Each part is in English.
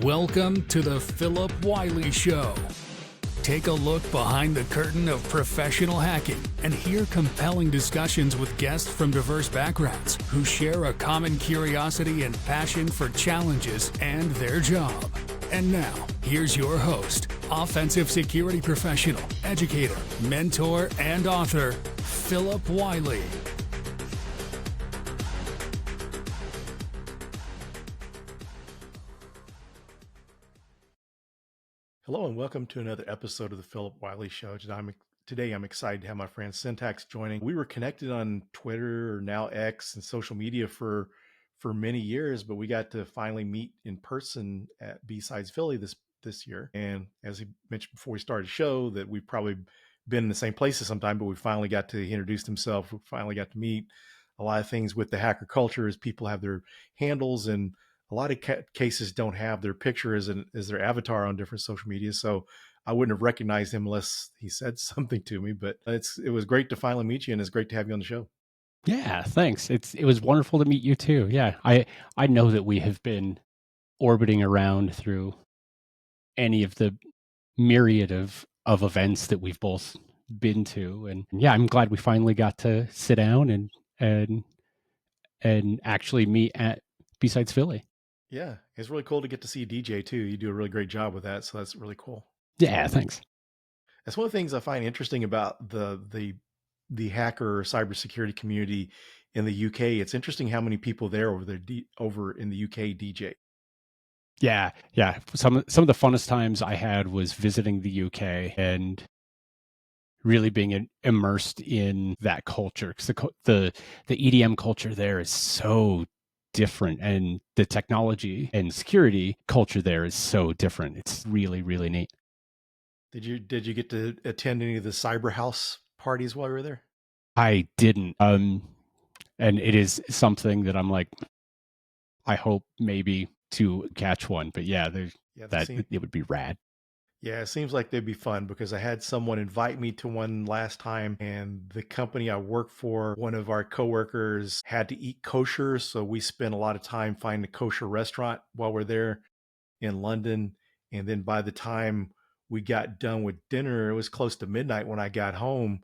Welcome to the Philip Wiley Show. Take a look behind the curtain of professional hacking and hear compelling discussions with guests from diverse backgrounds who share a common curiosity and passion for challenges and their job. And now, here's your host, offensive security professional, educator, mentor, and author, Philip Wiley. Hello and welcome to another episode of the Philip Wiley Show. Today I'm excited to have my friend Syntax joining. We were connected on Twitter, or now X, and social media for many years, but we got to finally meet in person at B-Sides Philly this year. And as he mentioned before we started the show, that we've probably been in the same places sometime, but we finally got to, he introduced himself. We finally got to meet. A lot of things with the hacker culture is people have their handles, and a lot of cases don't have their picture as their avatar on different social media. So I wouldn't have recognized him unless he said something to me, but it was great to finally meet you, and it's great to have you on the show. Yeah, thanks. It was wonderful to meet you too. Yeah, I know that we have been orbiting around through any of the myriad of events that we've both been to, and yeah, I'm glad we finally got to sit down and actually meet at B-Sides Philly. Yeah, it's really cool to get to see DJ too. You do a really great job with that, so that's really cool. Yeah, thanks. That's one of the things I find interesting about the hacker or cybersecurity community in the UK. It's interesting how many people there over in the UK DJ. Yeah. Some of the funnest times I had was visiting the UK and really being immersed in that culture, because the EDM culture there is so different, and the technology and security culture there is so different. It's really, really neat. Did you get to attend any of the cyber house parties while you were there? I didn't. And it is something that I'm like, I hope maybe to catch one. But yeah, it would be rad. Yeah, it seems like they'd be fun, because I had someone invite me to one last time, and the company I work for, one of our coworkers had to eat kosher. So we spent a lot of time finding a kosher restaurant while we're there in London. And then by the time we got done with dinner, it was close to midnight when I got home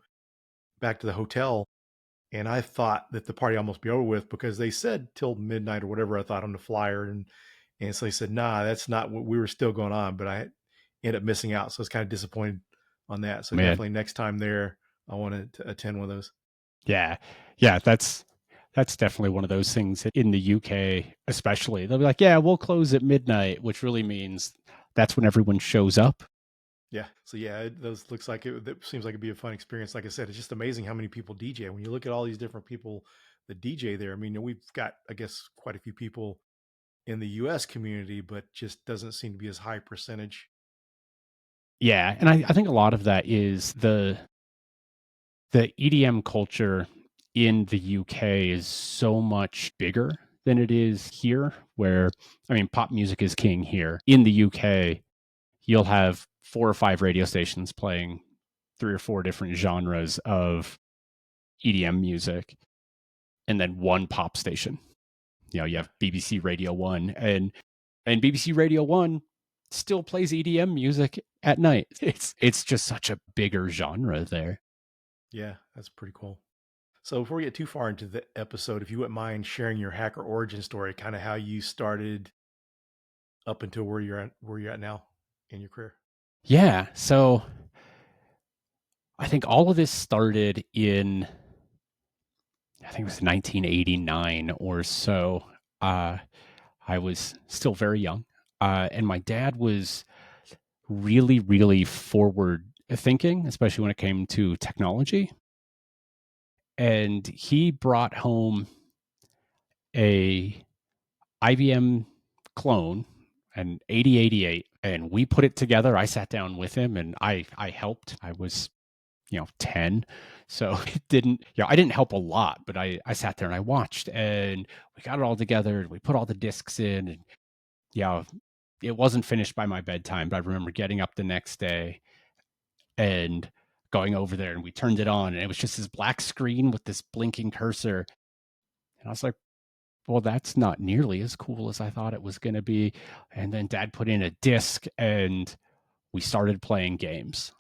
back to the hotel. And I thought that the party almost be over with, because they said till midnight or whatever I thought on the flyer. And so they said, nah, that's not what we were still going on. But I ended up missing out. So I was kind of disappointed on that. So definitely next time there, I want to attend one of those. Yeah. That's definitely one of those things in the UK, especially. They'll be like, yeah, we'll close at midnight, which really means that's when everyone shows up. Yeah. So yeah, those looks like it seems like it'd be a fun experience. Like I said, it's just amazing how many people DJ. When you look at all these different people that DJ there, I mean, we've got, I guess, quite a few people in the US community, but just doesn't seem to be as high percentage. Yeah. And I think a lot of that is the EDM culture in the UK is so much bigger than it is here, where, I mean, pop music is king here. In the UK, you'll have 4 or 5 radio stations playing 3 or 4 different genres of EDM music, and then one pop station. You know, you have BBC Radio 1, and BBC Radio 1 still plays EDM music at night. It's just such a bigger genre there. Yeah, that's pretty cool. So before we get too far into the episode, if you wouldn't mind sharing your hacker origin story, kind of how you started up until where you're at now in your career. Yeah. So I think all of this started in, I think it was 1989 or so. I was still very young, and my dad was really, really forward thinking, especially when it came to technology. And he brought home a IBM clone, an 8088, and we put it together. I sat down with him and I helped. I was 10, so I didn't help a lot, but I sat there and I watched, and we got it all together, and we put all the discs in, and it wasn't finished by my bedtime, but I remember getting up the next day and going over there, and we turned it on, and it was just this black screen with this blinking cursor, and I was like, well, that's not nearly as cool as I thought it was going to be. And then Dad put in a disc and we started playing games.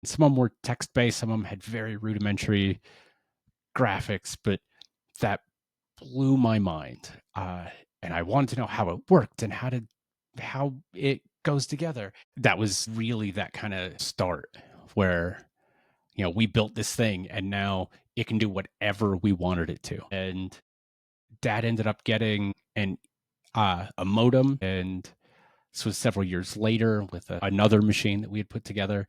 Some of them were text based, some of them had very rudimentary graphics, but that blew my mind. And I wanted to know how it worked and how it goes together. That was really that kind of start where, we built this thing and now it can do whatever we wanted it to. And Dad ended up getting a modem, and this was several years later with another machine that we had put together.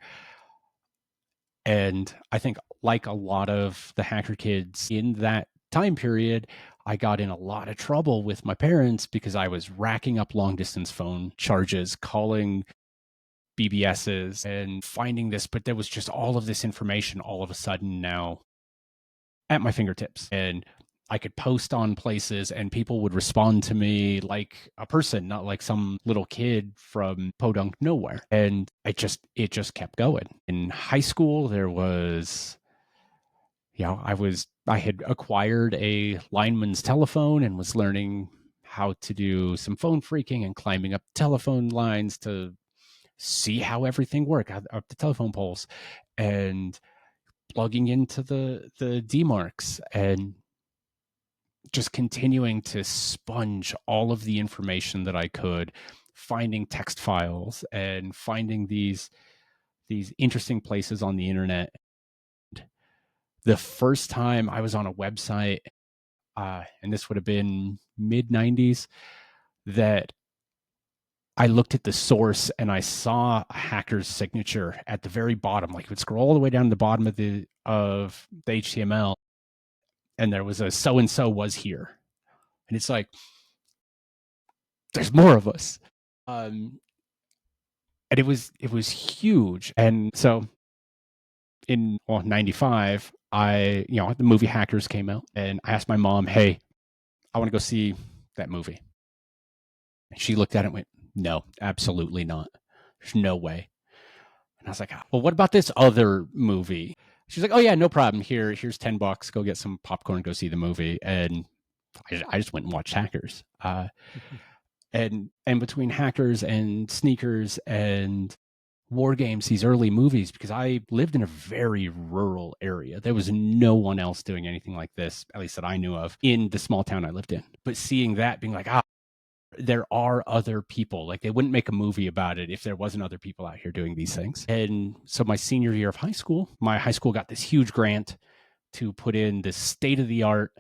And I think, like a lot of the hacker kids in that time period, I got in a lot of trouble with my parents because I was racking up long distance phone charges, calling BBSs and finding this, but there was just all of this information all of a sudden now at my fingertips. And I could post on places and people would respond to me like a person, not like some little kid from podunk nowhere. And it just kept going. In high school, there was, I had acquired a lineman's telephone and was learning how to do some phone phreaking and climbing up telephone lines to see how everything worked up the telephone poles and plugging into the DMARCs and just continuing to sponge all of the information that I could, finding text files and finding these interesting places on the internet. The first time I was on a website, and this would have been mid 90s, that I looked at the source and I saw a hacker's signature at the very bottom. Like, you would scroll all the way down to the bottom of the HTML, and there was a so and so was here, and it's like, there's more of us. And it was huge. And so in 95, the movie Hackers came out, and I asked my mom, hey, I want to go see that movie. And she looked at it and went, no, absolutely not. There's no way. And I was like, well, what about this other movie? She's like, oh yeah, no problem. Here's $10. Go get some popcorn, go see the movie. And I just went and watched Hackers. And between Hackers and Sneakers and War Games, these early movies, because I lived in a very rural area. There was no one else doing anything like this, at least that I knew of, in the small town I lived in. But seeing that, being like, there are other people. Like, they wouldn't make a movie about it if there wasn't other people out here doing these things. And so my senior year of high school, my high school got this huge grant to put in this state-of-the-art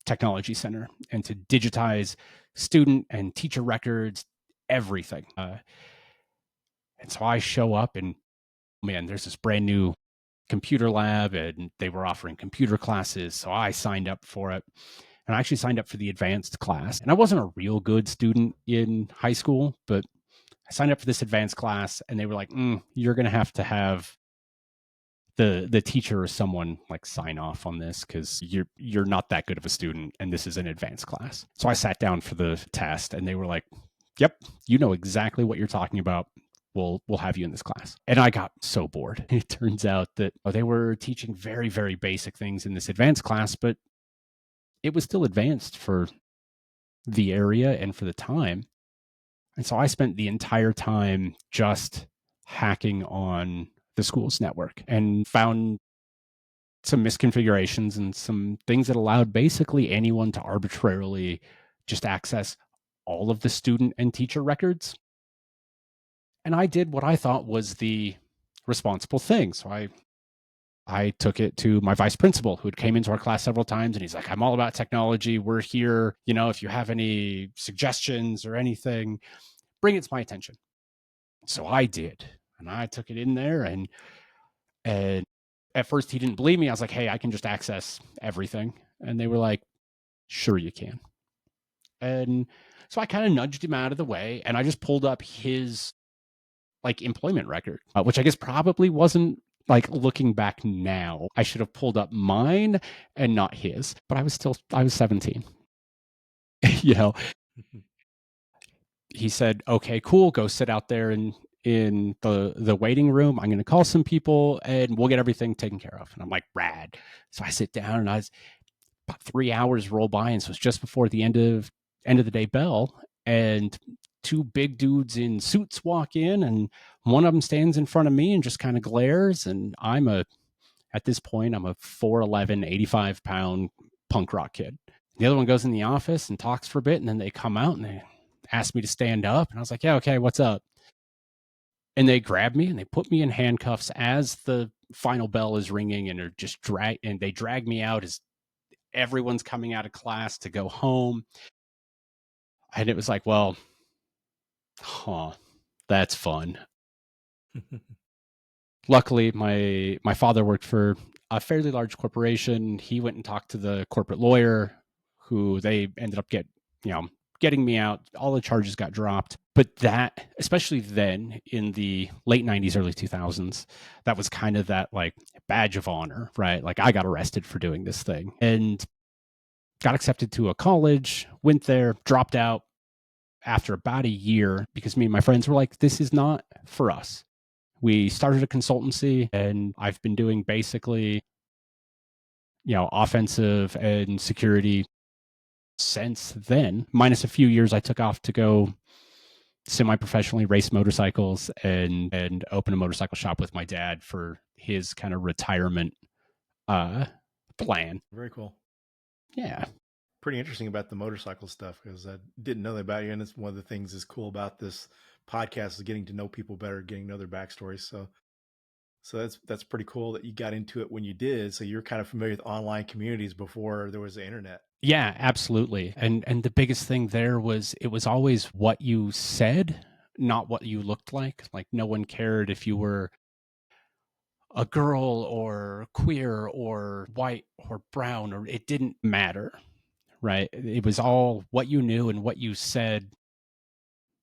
technology center and to digitize student and teacher records, everything. And so I show up and, man, there's this brand new computer lab and they were offering computer classes. So I signed up for it. And I actually signed up for the advanced class. And I wasn't a real good student in high school, but I signed up for this advanced class and they were like, you're going to have the teacher or someone like sign off on this because you're not that good of a student and this is an advanced class. So I sat down for the test and they were like, yep, you know exactly what you're talking about. We'll have you in this class. And I got so bored. It turns out that they were teaching very, very basic things in this advanced class, but it was still advanced for the area and for the time. And so I spent the entire time just hacking on the school's network and found some misconfigurations and some things that allowed basically anyone to arbitrarily just access all of the student and teacher records. And I did what I thought was the responsible thing. So I took it to my vice principal, who came into our class several times, and he's like, I'm all about technology. We're here. If you have any suggestions or anything, bring it to my attention. So I did. And I took it in there, and at first he didn't believe me. I was like, hey, I can just access everything. And they were like, sure you can. And so I kind of nudged him out of the way, and I just pulled up his employment record, which I guess probably wasn't, looking back now, I should have pulled up mine and not his, but I was 17. He said, okay, cool, go sit out there in the waiting room. I'm going to call some people and we'll get everything taken care of. And I'm like, rad. So I sit down and about 3 hours roll by, and so it's just before the end of the day bell, and two big dudes in suits walk in, and one of them stands in front of me and just kind of glares, and at this point, I'm a 4'11", 85-pound punk rock kid. The other one goes in the office and talks for a bit, and then they come out and they ask me to stand up, and I was like, yeah, okay, what's up? And they grab me and they put me in handcuffs as the final bell is ringing, and they drag me out as everyone's coming out of class to go home. And it was like, well, that's fun. Luckily, my father worked for a fairly large corporation. He went and talked to the corporate lawyer, who they ended up getting me out. All the charges got dropped. But that, especially then in the late 90s, early 2000s, that was kind of that like badge of honor, right? Like, I got arrested for doing this thing and got accepted to a college, went there, dropped out after about a year because me and my friends were like, this is not for us. We started a consultancy, and I've been doing basically, offensive and security since then, minus a few years I took off to go semi-professionally race motorcycles and open a motorcycle shop with my dad for his kind of retirement plan. Very cool. Yeah. Pretty interesting about the motorcycle stuff, because I didn't know that about you. And it's one of the things that's cool about this podcast is getting to know people better, getting to know their backstories. So that's pretty cool that you got into it when you did. So you're kind of familiar with online communities before there was the internet. Yeah, absolutely. And the biggest thing there was it was always what you said, not what you looked like. Like, no one cared if you were a girl or queer or white or brown, or it didn't matter, right? It was all what you knew and what you said,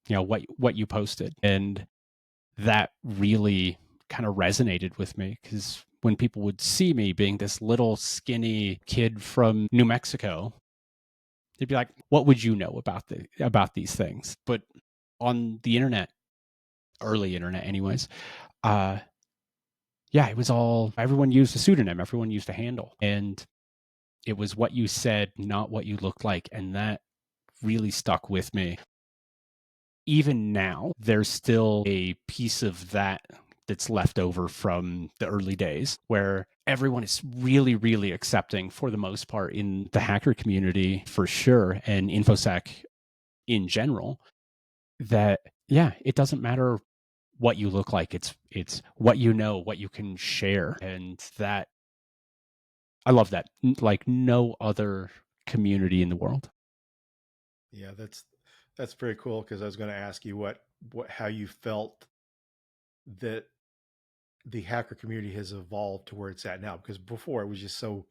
what you posted. And that really kind of resonated with me, because when people would see me being this little skinny kid from New Mexico, they'd be like, what would you know about these things? But on the internet, early internet anyways, yeah, it was all, everyone used a pseudonym, everyone used a handle, and it was what you said, not what you looked like. And that really stuck with me. Even now, there's still a piece of that that's left over from the early days, where everyone is really, really accepting for the most part in the hacker community, for sure, and InfoSec in general, that, yeah, it doesn't matter what you look like. It's what you know, what you can share. And that, I love that, like no other community in the world. Yeah, that's very cool, because I was going to ask you how you felt that the hacker community has evolved to where it's at now, because before it was just so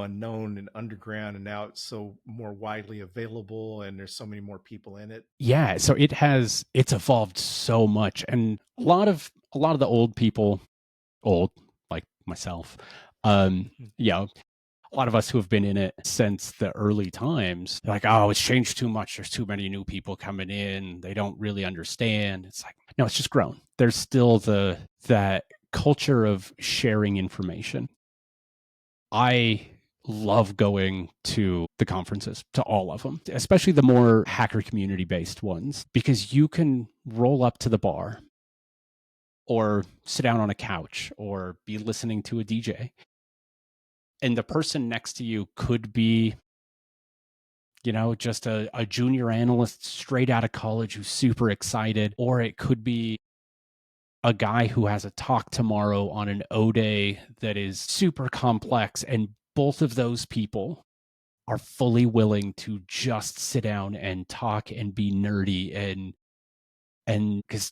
unknown and underground, and now it's so more widely available and there's so many more people in it. Yeah, so it's evolved so much. And a lot of the old people, old like myself, yeah, a lot of us who have been in it since the early times, like, oh, it's changed too much, there's too many new people coming in, they don't really understand. It's like, no, it's just grown. There's still that culture of sharing information. I love going to the conferences, to all of them, especially the more hacker community based ones, because you can roll up to the bar or sit down on a couch or be listening to a DJ, and the person next to you could be, just a junior analyst straight out of college who's super excited, or it could be a guy who has a talk tomorrow on an O day that is super complex, and both of those people are fully willing to just sit down and talk and be nerdy, and because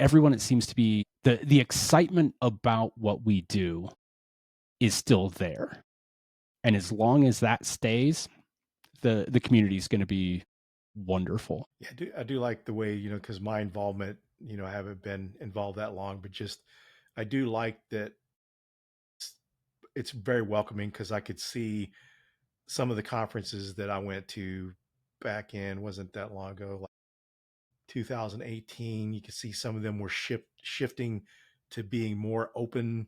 everyone, it seems to be, the excitement about what we do is still there. And as long as that stays, the community is going to be wonderful. Yeah, I do like the way, because my involvement, I haven't been involved that long, but just I do like that it's very welcoming, because I could see some of the conferences that I went to back in, wasn't that long ago, like 2018. You could see some of them were shifting to being more open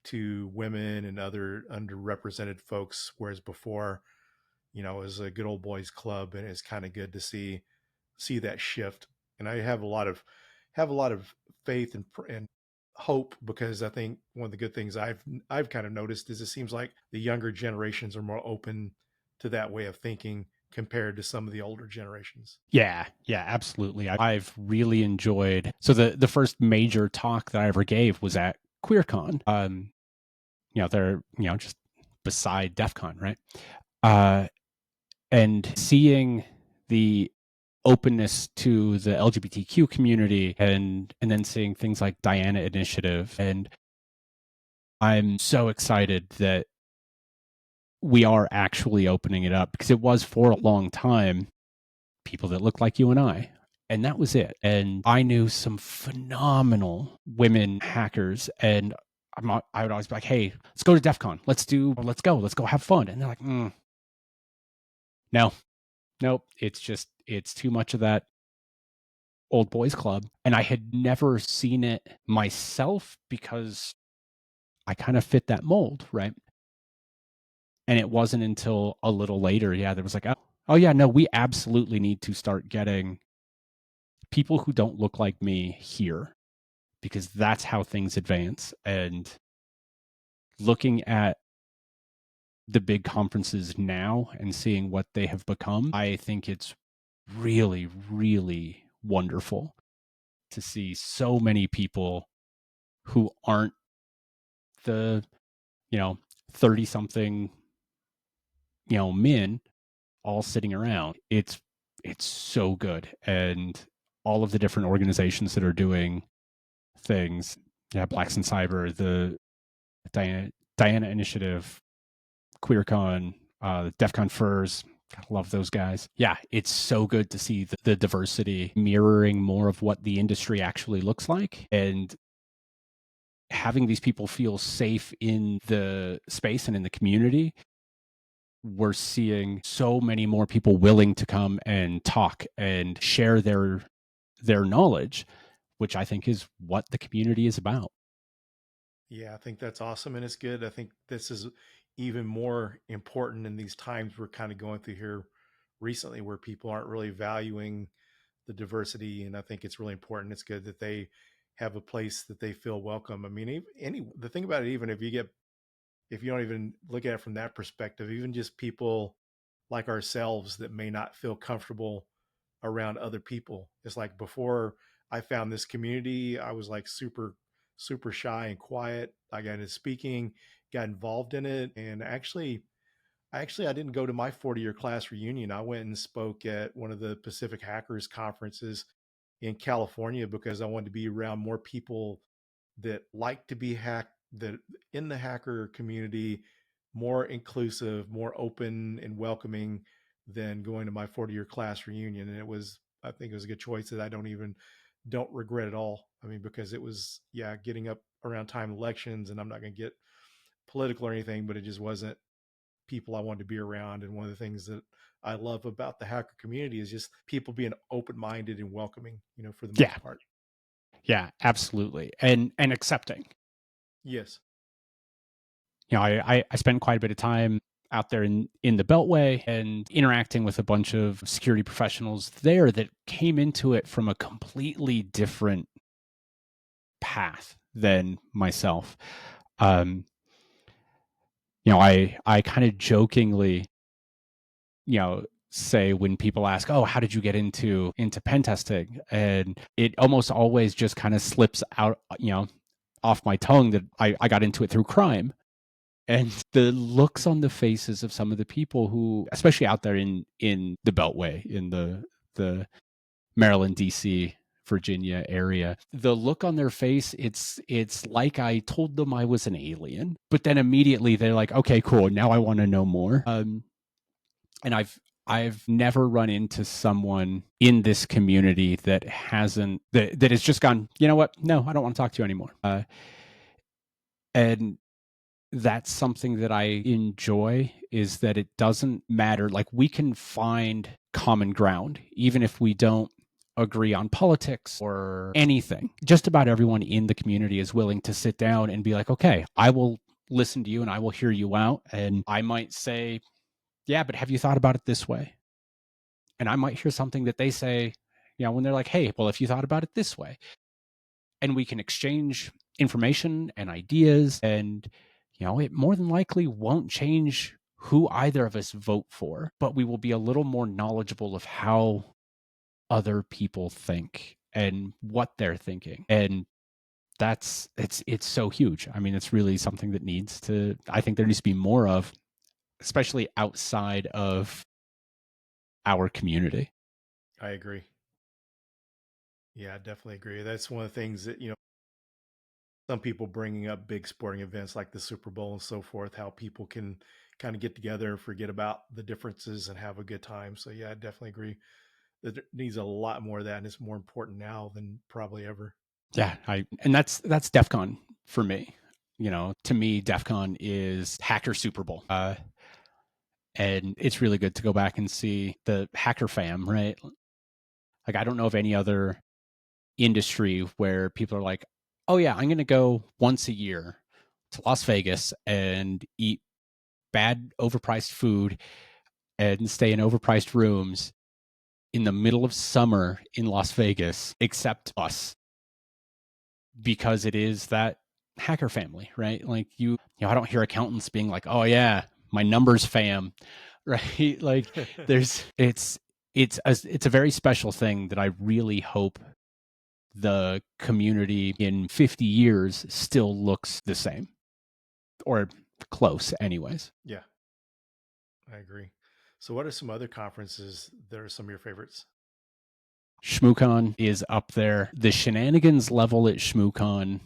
to women and other underrepresented folks, whereas before, it was a good old boys club, and it's kind of good to see that shift. And I have a lot of faith and hope, because I think one of the good things I've kind of noticed is it seems like the younger generations are more open to that way of thinking compared to some of the older generations. Yeah, absolutely. I've really enjoyed. So the first major talk that I ever gave was at QueerCon. They're just beside DEF CON, right? And seeing the openness to the LGBTQ community, and then seeing things like Diana Initiative, and I'm so excited that we are actually opening it up, because it was for a long time people that looked like you and I. And that was it. And I knew some phenomenal women hackers, and I would always be like, "Hey, let's go to DEF CON. Let's go have fun." And they're like, "No, nope. It's too much of that old boys club." And I had never seen it myself, because I kind of fit that mold, right? And it wasn't until a little later, there was like, oh yeah, no, we absolutely need to start getting people who don't look like me here, because that's how things advance. And looking at the big conferences now and seeing what they have become, I think it's really, really wonderful to see so many people who aren't the, 30 something, men all sitting around. It's so good. And all of the different organizations that are doing things, Blacks in Cyber, the Diana Initiative, QueerCon, DEF CON Furs. I love those guys. Yeah, it's so good to see the diversity mirroring more of what the industry actually looks like, and having these people feel safe in the space and in the community. We're seeing so many more people willing to come and talk and share their knowledge, which I think is what the community is about. Yeah, I think that's awesome, and it's good. I think this is even more important in these times we're kind of going through here recently, where people aren't really valuing the diversity, and I think it's really important. It's good that they have a place that they feel welcome. I mean, the thing about it, even if you don't even look at it from that perspective, even just people like ourselves that may not feel comfortable around other people. It's like before I found this community, I was like super shy and quiet. I got into speaking, got involved in it, and actually I didn't go to my 40-year class reunion. I went and spoke at one of the Pacific Hackers conferences in California, because I wanted to be around more people that like to be hacked, that in the hacker community, more inclusive, more open and welcoming than going to my 40-year class reunion. And I think it was a good choice that I don't regret at all. I mean, because it was, getting up around time elections, and I'm not going to get political or anything, but it just wasn't people I wanted to be around. And one of the things that I love about the hacker community is just people being open-minded and welcoming, for the Yeah, most part. absolutely, and accepting. Yes. I spent quite a bit of time out there in the Beltway, and interacting with a bunch of security professionals there that came into it from a completely different path than myself. I kind of jokingly, say, when people ask, "Oh, how did you get into pen testing?" And it almost always just kind of slips out, off my tongue, that I got into it through crime. And the looks on the faces of some of the people who, especially out there in the Beltway, in the Maryland, DC, Virginia area, the look on their face, it's like I told them I was an alien, but then immediately they're like, "Okay, cool, now I want to know more." And I've never run into someone in this community that has just gone, "You know what? No, I don't want to talk to you anymore." And that's something that I enjoy, is that it doesn't matter. Like, we can find common ground, even if we don't agree on politics or anything. Just about everyone in the community is willing to sit down and be like, okay, I will listen to you and I will hear you out. And I might say, yeah, but have you thought about it this way? And I might hear something that they say, when they're like, hey, well, if you thought about it this way, and we can exchange information and ideas, and, it more than likely won't change who either of us vote for, but we will be a little more knowledgeable of how other people think and what they're thinking. And it's so huge. I mean, it's really something that I think there needs to be more of, especially outside of our community. I agree. Yeah, I definitely agree. That's one of the things that, some people bringing up big sporting events like the Super Bowl and so forth, how people can kind of get together and forget about the differences and have a good time. So yeah, I definitely agree that there needs a lot more of that, and it's more important now than probably ever. Yeah, and that's DEF CON for me. To me, DEF CON is Hacker Super Bowl. And it's really good to go back and see the hacker fam, right? Like, I don't know of any other industry where people are like, oh yeah, I'm going to go once a year to Las Vegas and eat bad overpriced food and stay in overpriced rooms in the middle of summer in Las Vegas, except us, because it is that hacker family, right? Like, I don't hear accountants being like, oh yeah, my numbers fam, right? Like, it's a very special thing that I really hope the community in 50 years still looks the same, or close anyways. Yeah, I agree. So what are some other conferences that are some of your favorites? ShmooCon is up there. The shenanigans level at ShmooCon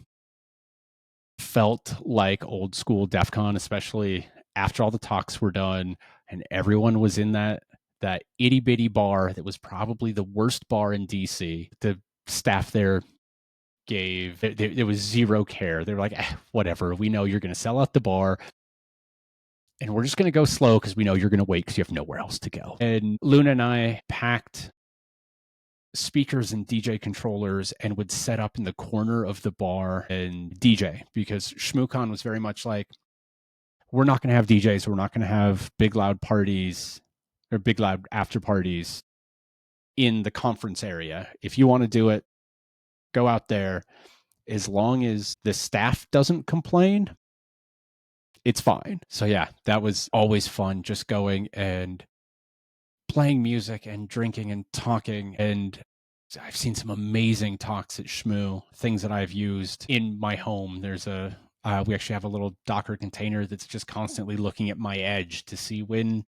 felt like old school DEF CON, especially after all the talks were done and everyone was in that itty bitty bar that was probably the worst bar in DC. The staff there there was zero care. They were like, whatever, we know you're going to sell out the bar and we're just going to go slow because we know you're going to wait because you have nowhere else to go. And Luna and I packed speakers and DJ controllers and would set up in the corner of the bar and DJ, because ShmooCon was very much like, we're not going to have DJs, we're not going to have big loud parties or big loud after parties in the conference area. If you want to do it, go out there. As long as the staff doesn't complain, it's fine. So yeah, that was always fun, just going and playing music and drinking and talking. And I've seen some amazing talks at Shmoo, things that I've used in my home. There's we actually have a little Docker container that's just constantly looking at my edge to see when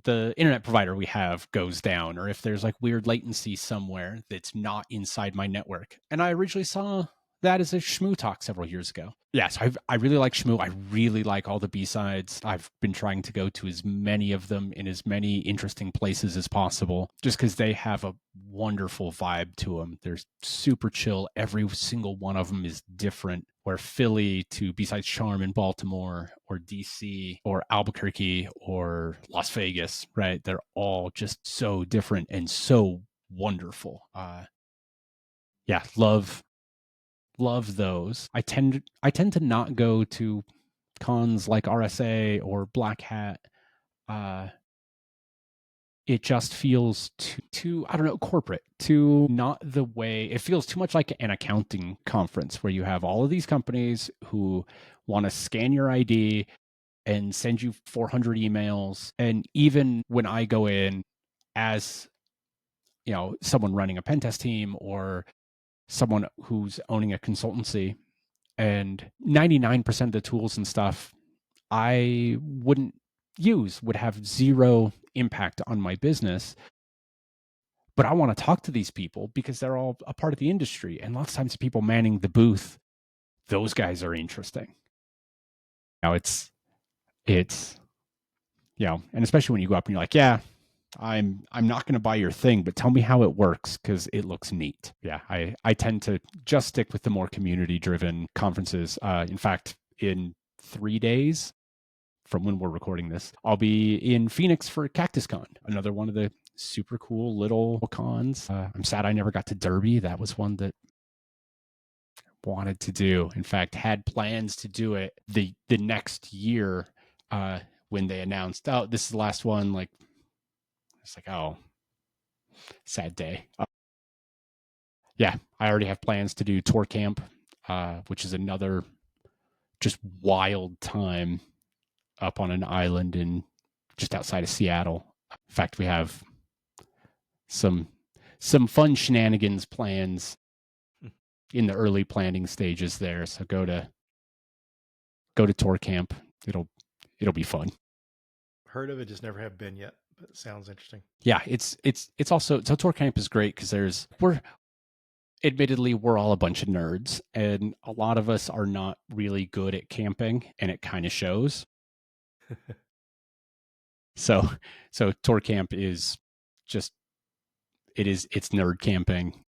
the internet provider we have goes down, or if there's like weird latency somewhere that's not inside my network. And I originally saw that as a Shmoo talk several years ago. Yes, I really like Shmoo. I really like all the B-sides. I've been trying to go to as many of them in as many interesting places as possible, just because they have a wonderful vibe to them. They're super chill. Every single one of them is different. Where Philly to B-sides Charm in Baltimore, or DC, or Albuquerque, or Las Vegas, right? They're all just so different and so wonderful. Yeah, love those. I tend to not go to cons like RSA or Black Hat. It just feels too, I don't know, corporate, too not the way. It feels too much like an accounting conference where you have all of these companies who want to scan your ID and send you 400 emails. And even when I go in as, someone running a pen test team or someone who's owning a consultancy, and 99% of the tools and stuff I wouldn't use, would have zero impact on my business. But I want to talk to these people because they're all a part of the industry. And lots of times, people manning the booth, those guys are interesting. Now it's, and especially when you go up and you're like, yeah, I'm not going to buy your thing, but tell me how it works because it looks neat. Yeah, I tend to just stick with the more community driven conferences. In fact, in 3 days, from when we're recording this. I'll be in Phoenix for CactusCon, another one of the super cool little cons. I'm sad I never got to Derby. That was one that wanted to do. In fact, had plans to do it the next year when they announced, oh, this is the last one. Like, it's like, oh, sad day. Yeah, I already have plans to do Tour Camp, which is another just wild time up on an island in just outside of Seattle. In fact, we have some fun shenanigans plans in the early planning stages there. So go to Tour Camp. It'll be fun. Heard of it, just never have been yet, but it sounds interesting. Yeah, it's also, so Tour Camp is great because admittedly, we're all a bunch of nerds, and a lot of us are not really good at camping, and it kind of shows. So Tour Camp is just, it's nerd camping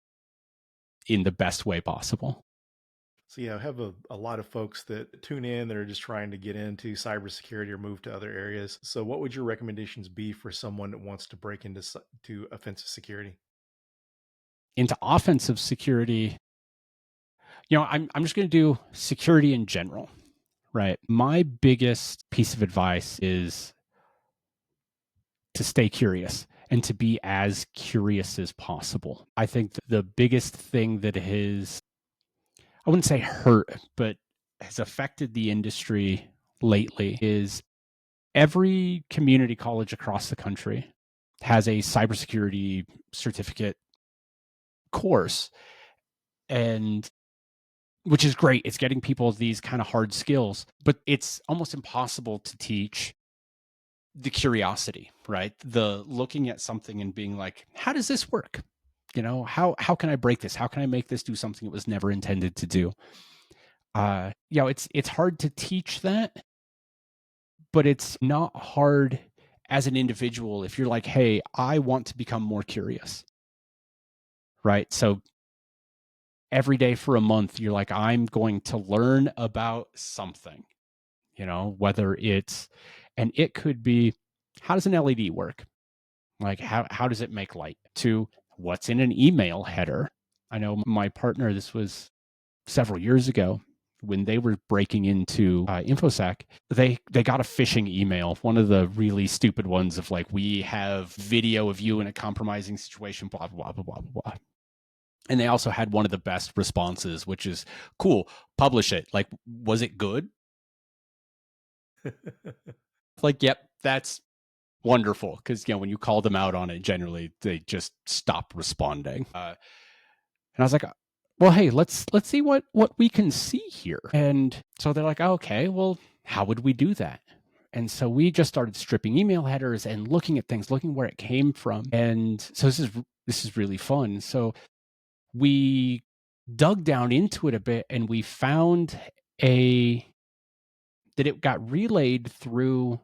in the best way possible. So yeah, I have a lot of folks that tune in that are just trying to get into cybersecurity or move to other areas. So what would your recommendations be for someone that wants to break into offensive security? Into offensive security, I'm just going to do security in general, right? My biggest piece of advice is to stay curious and to be as curious as possible. I think the biggest thing that has, I wouldn't say hurt, but has affected the industry lately is every community college across the country has a cybersecurity certificate course, and which is great. It's getting people these kind of hard skills, but it's almost impossible to teach the curiosity, right? The looking at something and being like, how does this work? How can I break this? How can I make this do something it was never intended to do? It's hard to teach that, but it's not hard as an individual if you're like, hey, I want to become more curious, right? So every day for a month, you're like, I'm going to learn about something, whether it's, and it could be, how does an LED work? Like, how does it make light? To what's in an email header? I know my partner, this was several years ago, when they were breaking into InfoSec, they got a phishing email, one of the really stupid ones of like, we have video of you in a compromising situation, blah, blah, blah, blah, blah, blah. And they also had one of the best responses, which is, cool, publish it. Like, was it good? Like, yep, that's wonderful. Because, when you call them out on it, generally, they just stop responding. And I was like, well, hey, let's see what we can see here. And so they're like, okay, well, how would we do that? And so we just started stripping email headers and looking at things, looking where it came from. And so this is really fun. So we dug down into it a bit, and we found that it got relayed through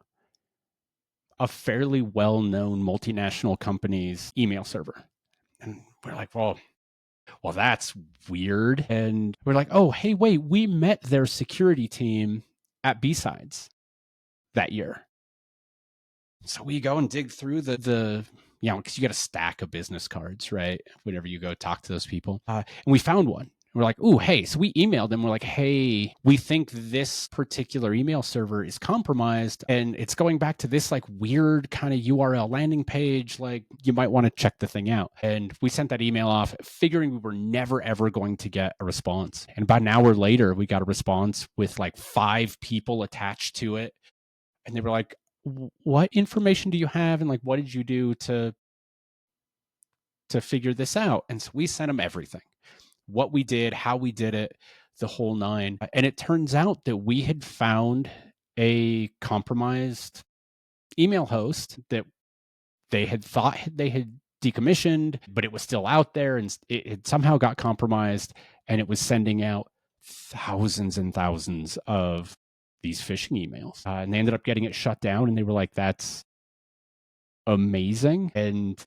a fairly well-known multinational company's email server. And we're like, well, that's weird. And we're like, oh, hey, wait, we met their security team at B-Sides that year. So we go and dig through the because you got a stack of business cards, right? Whenever you go talk to those people. And we found one. We're like, oh, hey. So we emailed them. We're like, hey, we think this particular email server is compromised, and it's going back to this like weird kind of URL landing page. Like, you might want to check the thing out. And we sent that email off, figuring we were never, ever going to get a response. And about an hour later, we got a response with like 5 people attached to it. And they were like, what information do you have? And like, what did you do to figure this out? And so we sent them everything, what we did, how we did it, the whole nine. And it turns out that we had found a compromised email host that they had thought they had decommissioned, but it was still out there, and it somehow got compromised, and it was sending out thousands and thousands of these phishing emails. And they ended up getting it shut down, and they were like, that's amazing. And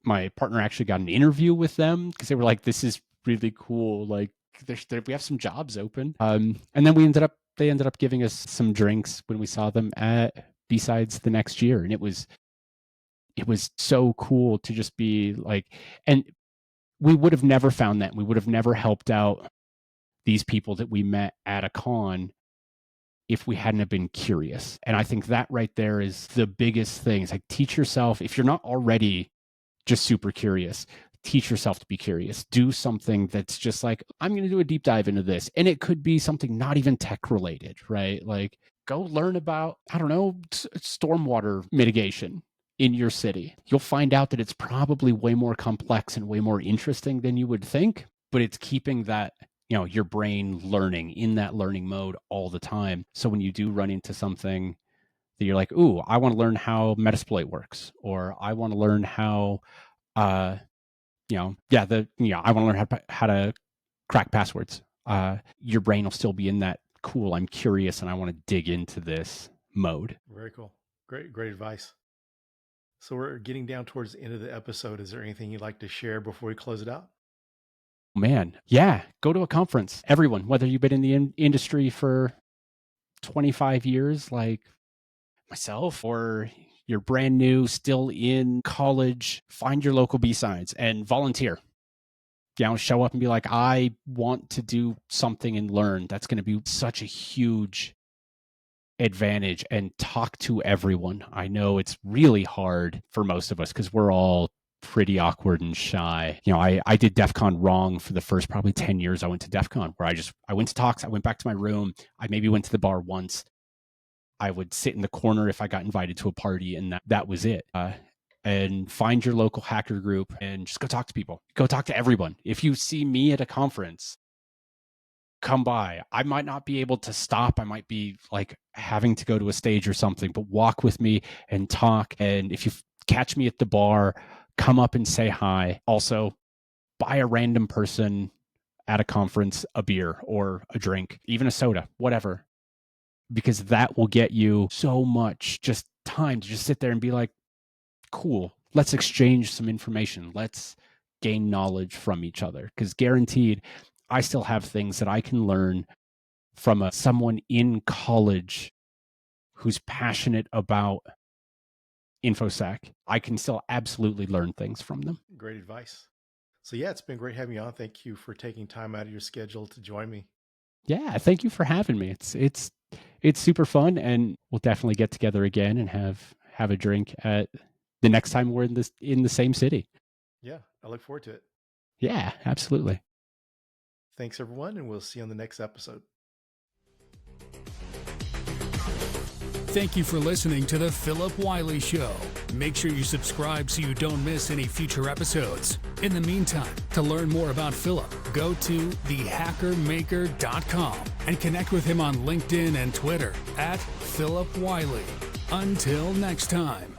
my partner actually got an interview with them because they were like, this is really cool. Like, we have some jobs open. And then we ended up they ended up giving us some drinks when we saw them at B-Sides the next year. And it was so cool to just be like, and we would have never found that. We would have never helped out these people that we met at a con if we hadn't have been curious. And I think that right there is the biggest thing. It's like, teach yourself, if you're not already just super curious, teach yourself to be curious. Do something that's just like, I'm going to do a deep dive into this. And it could be something not even tech related, right? Like, go learn about, I don't know, stormwater mitigation in your city. You'll find out that it's probably way more complex and way more interesting than you would think, but it's keeping that, your brain learning in that learning mode all the time. So when you do run into something that you're like, ooh, I want to learn how Metasploit works, or I want to learn how, I want to learn how to crack passwords. Your brain will still be in that cool, I'm curious and I want to dig into this mode. Very cool. Great advice. So we're getting down towards the end of the episode. Is there anything you'd like to share before we close it out? Man, yeah, go to a conference. Everyone, whether you've been in the industry for 25 years like myself, or you're brand new, still in college, find your local B-Sides and volunteer. Show up and be like, I want to do something and learn. That's going to be such a huge advantage. And talk to everyone. I know it's really hard for most of us because we're all pretty awkward and shy. I did DEF CON wrong for the first probably 10 years I went to DEF CON, where I went to talks, I went back to my room, I maybe went to the bar once. I would sit in the corner if I got invited to a party, and that was it. And find your local hacker group and just go talk to people. Go talk to everyone. If you see me at a conference, come by. I might not be able to stop. I might be like having to go to a stage or something, but walk with me and talk. And if you catch me at the bar, come up and say hi. Also, buy a random person at a conference a beer or a drink, even a soda, whatever, because that will get you so much just time to just sit there and be like, cool, let's exchange some information. Let's gain knowledge from each other, because guaranteed, I still have things that I can learn from someone in college who's passionate about InfoSec. I can still absolutely learn things from them. Great advice. So yeah, it's been great having you on. Thank you for taking time out of your schedule to join me. Yeah, thank you for having me. It's super fun, and we'll definitely get together again and have a drink at the next time we're in the same city. Yeah, I look forward to it. Yeah, absolutely. Thanks everyone, and we'll see you on the next episode. Thank you for listening to The Philip Wiley Show. Make sure you subscribe so you don't miss any future episodes. In the meantime, to learn more about Philip, go to thehackermaker.com and connect with him on LinkedIn and Twitter @Philip Wiley. Until next time.